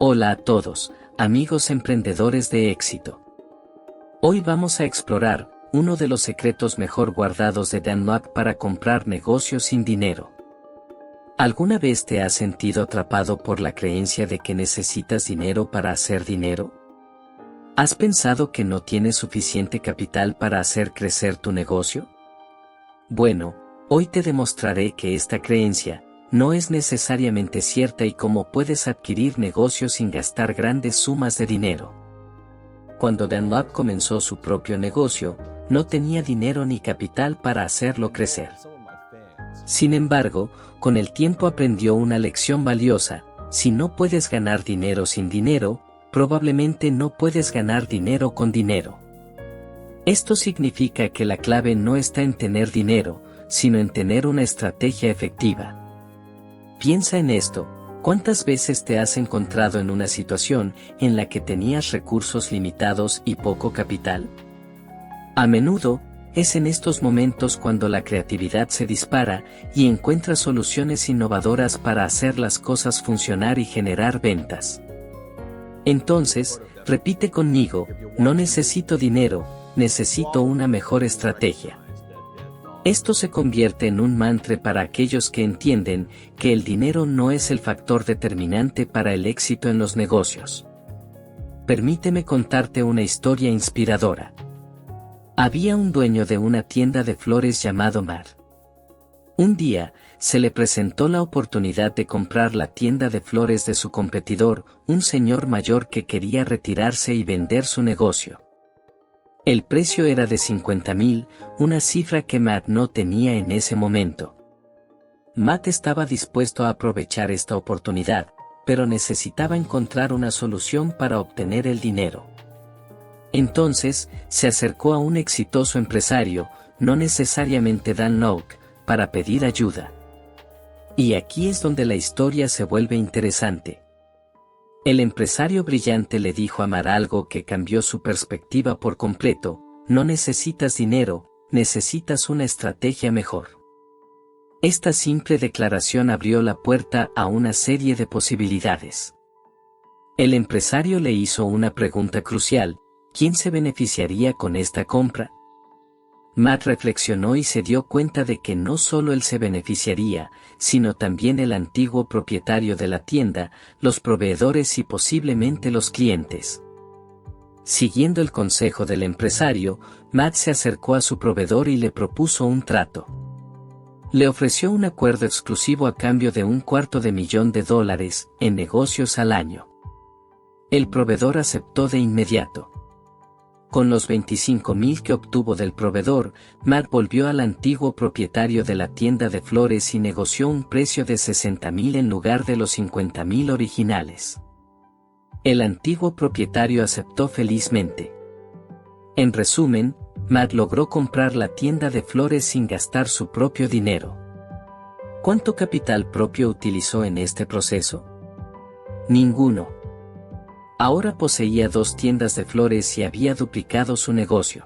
Hola a todos, amigos emprendedores de éxito. Hoy vamos a explorar uno de los secretos mejor guardados de Dan Lok para comprar negocios sin dinero. ¿Alguna vez te has sentido atrapado por la creencia de que necesitas dinero para hacer dinero? ¿Has pensado que no tienes suficiente capital para hacer crecer tu negocio? Bueno, hoy te demostraré que esta creencia no es necesariamente cierta y cómo puedes adquirir negocios sin gastar grandes sumas de dinero. Cuando Dan Lok comenzó su propio negocio, no tenía dinero ni capital para hacerlo crecer. Sin embargo, con el tiempo aprendió una lección valiosa: si no puedes ganar dinero sin dinero, probablemente no puedes ganar dinero con dinero. Esto significa que la clave no está en tener dinero, sino en tener una estrategia efectiva. Piensa en esto: ¿cuántas veces te has encontrado en una situación en la que tenías recursos limitados y poco capital? A menudo, es en estos momentos cuando la creatividad se dispara y encuentras soluciones innovadoras para hacer las cosas funcionar y generar ventas. Entonces, repite conmigo: no necesito dinero, necesito una mejor estrategia. Esto se convierte en un mantra para aquellos que entienden que el dinero no es el factor determinante para el éxito en los negocios. Permíteme contarte una historia inspiradora. Había un dueño de una tienda de flores llamado Matt. Un día, se le presentó la oportunidad de comprar la tienda de flores de su competidor, un señor mayor que quería retirarse y vender su negocio. El precio era de $50,000, una cifra que Matt no tenía en ese momento. Matt estaba dispuesto a aprovechar esta oportunidad, pero necesitaba encontrar una solución para obtener el dinero. Entonces, se acercó a un exitoso empresario, no necesariamente Dan Lok, para pedir ayuda. Y aquí es donde la historia se vuelve interesante. El empresario brillante le dijo a Matt algo que cambió su perspectiva por completo: no necesitas dinero, necesitas una estrategia mejor. Esta simple declaración abrió la puerta a una serie de posibilidades. El empresario le hizo una pregunta crucial: ¿quién se beneficiaría con esta compra? Matt reflexionó y se dio cuenta de que no solo él se beneficiaría, sino también el antiguo propietario de la tienda, los proveedores y posiblemente los clientes. Siguiendo el consejo del empresario, Matt se acercó a su proveedor y le propuso un trato. Le ofreció un acuerdo exclusivo a cambio de $250,000 en negocios al año. El proveedor aceptó de inmediato. Con los $25,000 que obtuvo del proveedor, Matt volvió al antiguo propietario de la tienda de flores y negoció un precio de $60,000 en lugar de los $50,000 originales. El antiguo propietario aceptó felizmente. En resumen, Matt logró comprar la tienda de flores sin gastar su propio dinero. ¿Cuánto capital propio utilizó en este proceso? Ninguno. Ahora poseía 2 tiendas de flores y había duplicado su negocio.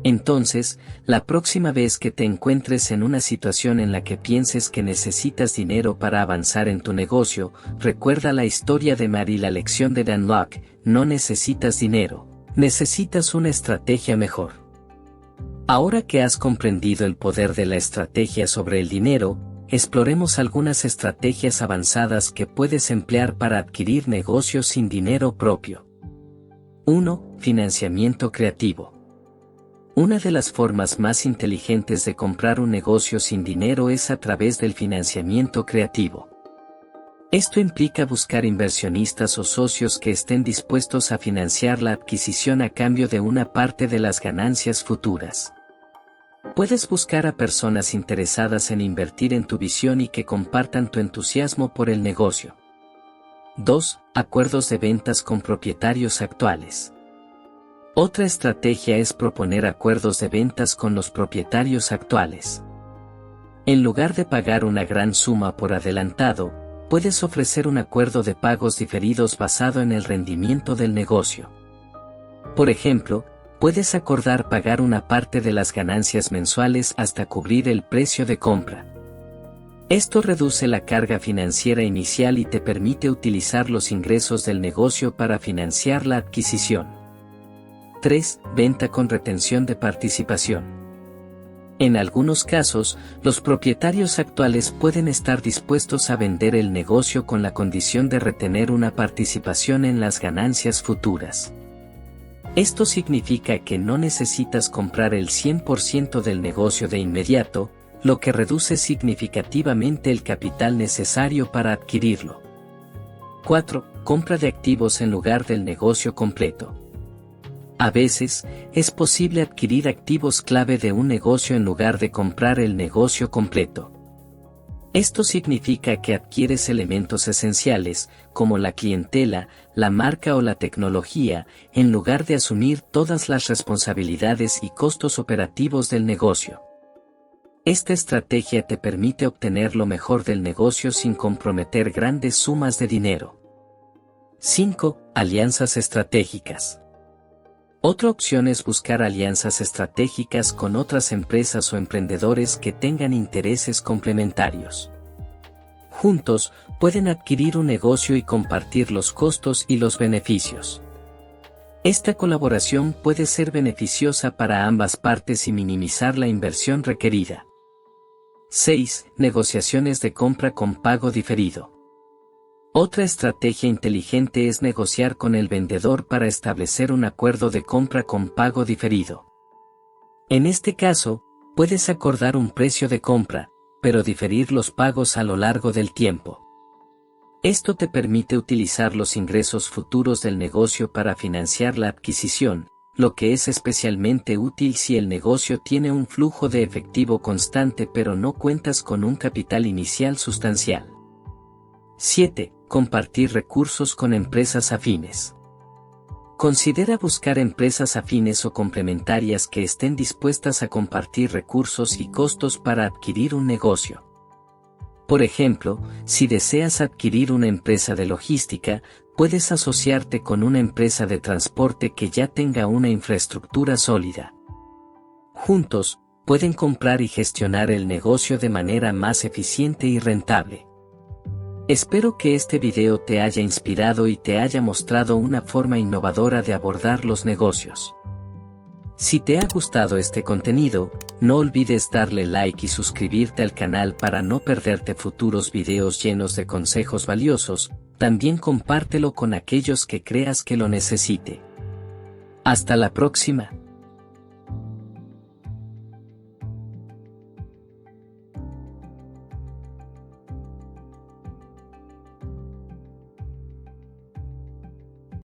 Entonces, la próxima vez que te encuentres en una situación en la que pienses que necesitas dinero para avanzar en tu negocio, recuerda la historia de Matt y la lección de Dan Lok: no necesitas dinero, necesitas una estrategia mejor. Ahora que has comprendido el poder de la estrategia sobre el dinero, exploremos algunas estrategias avanzadas que puedes emplear para adquirir negocios sin dinero propio. 1. Financiamiento creativo. Una de las formas más inteligentes de comprar un negocio sin dinero es a través del financiamiento creativo. Esto implica buscar inversionistas o socios que estén dispuestos a financiar la adquisición a cambio de una parte de las ganancias futuras. Puedes buscar a personas interesadas en invertir en tu visión y que compartan tu entusiasmo por el negocio. 2. Acuerdos de ventas con propietarios actuales. Otra estrategia es proponer acuerdos de ventas con los propietarios actuales. En lugar de pagar una gran suma por adelantado, puedes ofrecer un acuerdo de pagos diferidos basado en el rendimiento del negocio. Por ejemplo, puedes acordar pagar una parte de las ganancias mensuales hasta cubrir el precio de compra. Esto reduce la carga financiera inicial y te permite utilizar los ingresos del negocio para financiar la adquisición. 3. Venta con retención de participación. En algunos casos, los propietarios actuales pueden estar dispuestos a vender el negocio con la condición de retener una participación en las ganancias futuras. Esto significa que no necesitas comprar el 100% del negocio de inmediato, lo que reduce significativamente el capital necesario para adquirirlo. 4. Compra de activos en lugar del negocio completo. A veces, es posible adquirir activos clave de un negocio en lugar de comprar el negocio completo. Esto significa que adquieres elementos esenciales, como la clientela, la marca o la tecnología, en lugar de asumir todas las responsabilidades y costos operativos del negocio. Esta estrategia te permite obtener lo mejor del negocio sin comprometer grandes sumas de dinero. 5. Alianzas estratégicas. Otra opción es buscar alianzas estratégicas con otras empresas o emprendedores que tengan intereses complementarios. Juntos, pueden adquirir un negocio y compartir los costos y los beneficios. Esta colaboración puede ser beneficiosa para ambas partes y minimizar la inversión requerida. 6. Negociaciones de compra con pago diferido. Otra estrategia inteligente es negociar con el vendedor para establecer un acuerdo de compra con pago diferido. En este caso, puedes acordar un precio de compra, pero diferir los pagos a lo largo del tiempo. Esto te permite utilizar los ingresos futuros del negocio para financiar la adquisición, lo que es especialmente útil si el negocio tiene un flujo de efectivo constante pero no cuentas con un capital inicial sustancial. 7. Compartir recursos con empresas afines. Considera buscar empresas afines o complementarias que estén dispuestas a compartir recursos y costos para adquirir un negocio. Por ejemplo, si deseas adquirir una empresa de logística, puedes asociarte con una empresa de transporte que ya tenga una infraestructura sólida. Juntos, pueden comprar y gestionar el negocio de manera más eficiente y rentable. Espero que este video te haya inspirado y te haya mostrado una forma innovadora de abordar los negocios. Si te ha gustado este contenido, no olvides darle like y suscribirte al canal para no perderte futuros videos llenos de consejos valiosos. También compártelo con aquellos que creas que lo necesite. Hasta la próxima.